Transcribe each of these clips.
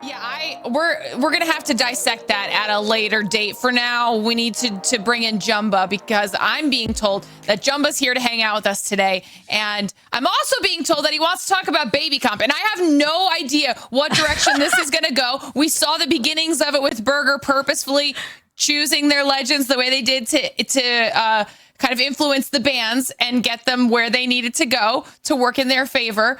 Yeah, we're gonna have to dissect that at a later date. For now, we need to bring in Jumba because I'm being told that Jumba's here to hang out with us today, and I'm also being told that he wants to talk about baby comp, and I have no idea what direction this is gonna go. We saw the beginnings of it with Burger purposefully choosing their legends the way they did to kind of influence the bans and get them where they needed to go to work in their favor.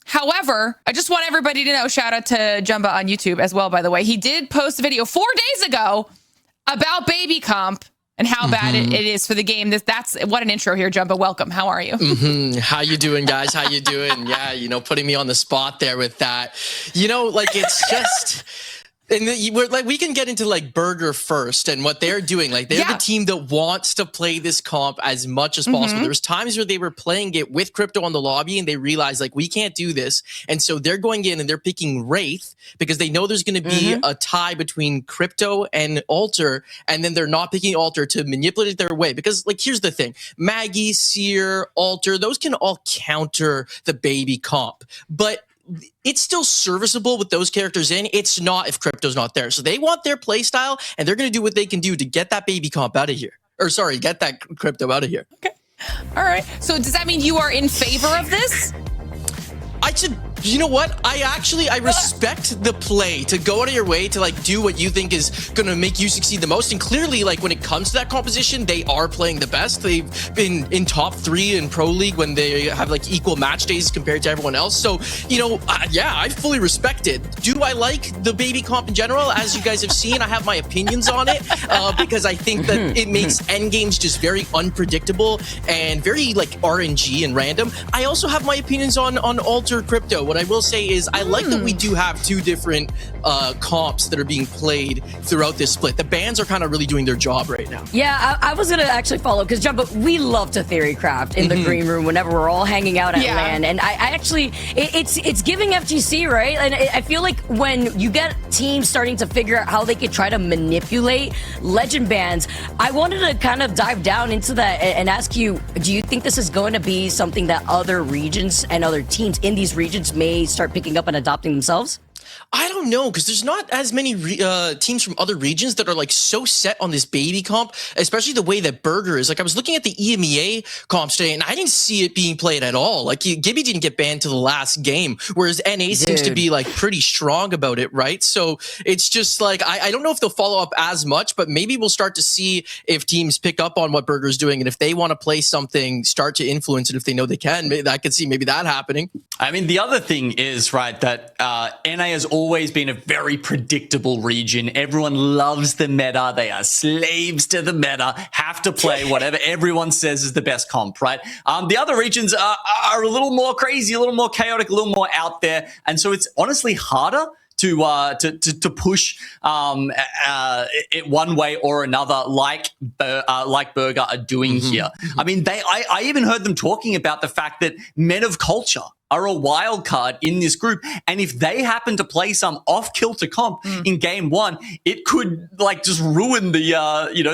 However, I just want everybody to know, shout out to Jumba on YouTube as well, by the way. He did post a video 4 days ago about baby comp and how bad it is for the game. That's what an intro here, Jumba. Welcome. How are you? How you doing, guys? How you doing? Yeah, putting me on the spot there with that. It's just... And we can get into Burger first and what they're doing. They're the team that wants to play this comp as much as possible. There was times where they were playing it with crypto on the lobby and they realized we can't do this. And so they're going in and they're picking Wraith because they know there's going to be a tie between crypto and Alter. And then they're not picking Alter to manipulate it their way. Because here's the thing, Maggie, Seer, Alter, those can all counter the baby comp. But it's still serviceable with those characters in. It's not if crypto's not there. So they want their play style, and they're going to do what they can do to get that baby comp out of here. Or sorry, get that crypto out of here. Okay. All right. So does that mean you are in favor of this? You know what? I respect the play to go out of your way to do what you think is going to make you succeed the most. And clearly, when it comes to that composition, they are playing the best. They've been in top 3 in Pro League when they have equal match days compared to everyone else. So, yeah, I fully respect it. Do I like the baby comp in general? As you guys have seen, I have my opinions on it because I think that it makes end games just very unpredictable and very RNG and random. I also have my opinions on Alter Crypto. What I will say is I like that we do have 2 different comps that are being played throughout this split. The bans are kind of really doing their job right now. Yeah, I was going to actually follow because Jumba, we love to theory craft in the green room whenever we're all hanging out at LAN. And I actually, it's giving FGC, right? And I feel like when you get teams starting to figure out how they could try to manipulate legend bans, I wanted to kind of dive down into that and ask you, do you think this is going to be something that other regions and other teams in these regions may start picking up and adopting themselves? I don't know, because there's not as many teams from other regions that are so set on this baby comp, especially the way that Burger is. I was looking at the EMEA comps today, and I didn't see it being played at all. Gibby didn't get banned to the last game, whereas NA seems to be pretty strong about it, right? So it's just I don't know if they'll follow up as much, but maybe we'll start to see if teams pick up on what Burger's doing, and if they want to play something, start to influence it if they know they can. I could see maybe that happening. I mean, the other thing is, right, that NA has always been a very predictable region. Everyone loves the meta. They are slaves to the meta, have to play whatever everyone says is the best comp, right? The other regions are a little more crazy, a little more chaotic, a little more out there. And so it's honestly harder to push it one way or another, like Burger are doing here. I mean, I even heard them talking about the fact that men of culture are a wild card in this group, and if they happen to play some off-kilter comp in game 1, it could just ruin the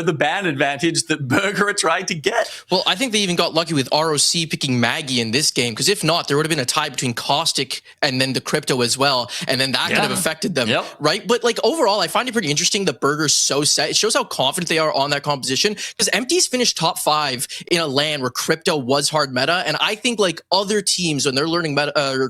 the ban advantage that Burger are trying to get. Well, I think they even got lucky with ROC picking Maggie in this game, because if not, there would have been a tie between Caustic and then the Crypto as well, and then that could have affected them, right? But overall, I find it pretty interesting that Burger's so set. It shows how confident they are on that composition, because Empty's finished top 5 in a LAN where Crypto was hard meta, and I think other teams, when they're learning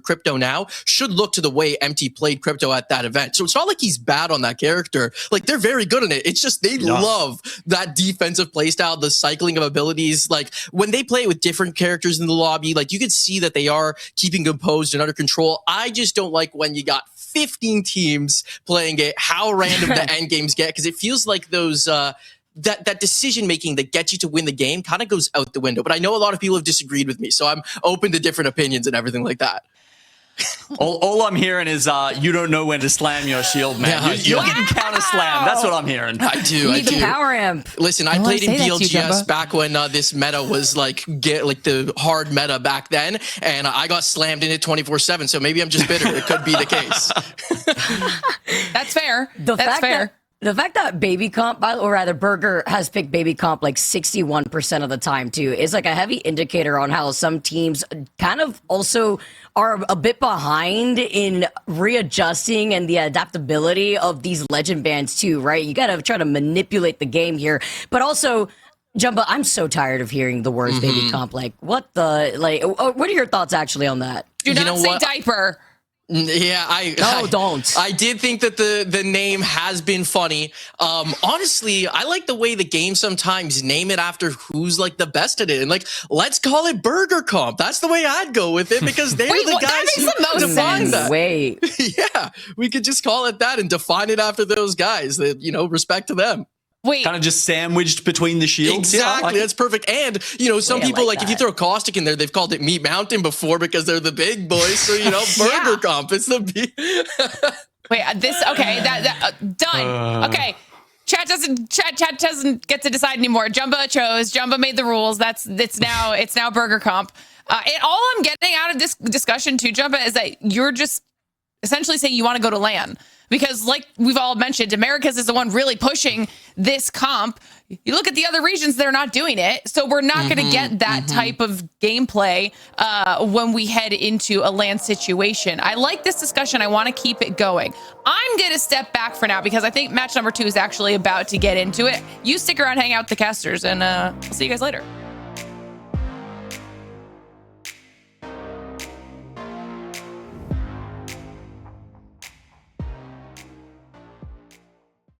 Crypto now, should look to the way Empty played Crypto at that event. So it's not like he's bad on that character. They're very good in it. It's just they love that defensive playstyle, the cycling of abilities. When they play with different characters in the lobby, you could see that they are keeping composed and under control. I just don't like when you got 15 teams playing it, how random the end games get, because it feels like those that decision making that gets you to win the game kind of goes out the window. But I know a lot of people have disagreed with me, so I'm open to different opinions and everything like that. All I'm hearing is you don't know when to slam your shield, man. You're getting counter slam. That's what I'm hearing. I do. You need the power amp. Listen, I played in BLGS back when this meta was the hard meta back then, and I got slammed in it 24/7. So maybe I'm just bitter. It could be the case. That's fair. The That's fact fair. The fact that baby comp, or rather Burger has picked baby comp like 61% of the time too, is like a heavy indicator on how some teams kind of also are a bit behind in readjusting and the adaptability of these legend bans too, right? You got to try to manipulate the game here, but also Jumba, I'm so tired of hearing the words baby comp. Like, what the, like, what are your thoughts actually on that? Do not say diaper. Yeah, don't. I did think that the name has been funny. Honestly, I like the way the game sometimes name it after who's like the best at it, and like let's call it Burger Comp. That's the way I'd go with it because they're the guys who define that. Wait, yeah, we could just call it that and define it after those guys. That respect to them. Wait. Kind of just sandwiched between the shields. Exactly, Yeah, that's perfect. And some people like if you throw Caustic in there, they've called it Meat Mountain before because they're the big boys. So Burger Comp. It's the Wait, that done. Okay. Chat doesn't get to decide anymore. Jumba chose. Jumba made the rules. It's now Burger Comp. And all I'm getting out of this discussion too, Jumba, is that you're just essentially saying you want to go to LAN. Because like we've all mentioned, Americas is the one really pushing this comp. You look at the other regions, they're not doing it. So we're not going to get that type of gameplay when we head into a LAN situation. I like this discussion. I want to keep it going. I'm going to step back for now because I think match number 2 is actually about to get into it. You stick around, hang out with the casters, and I'll see you guys later.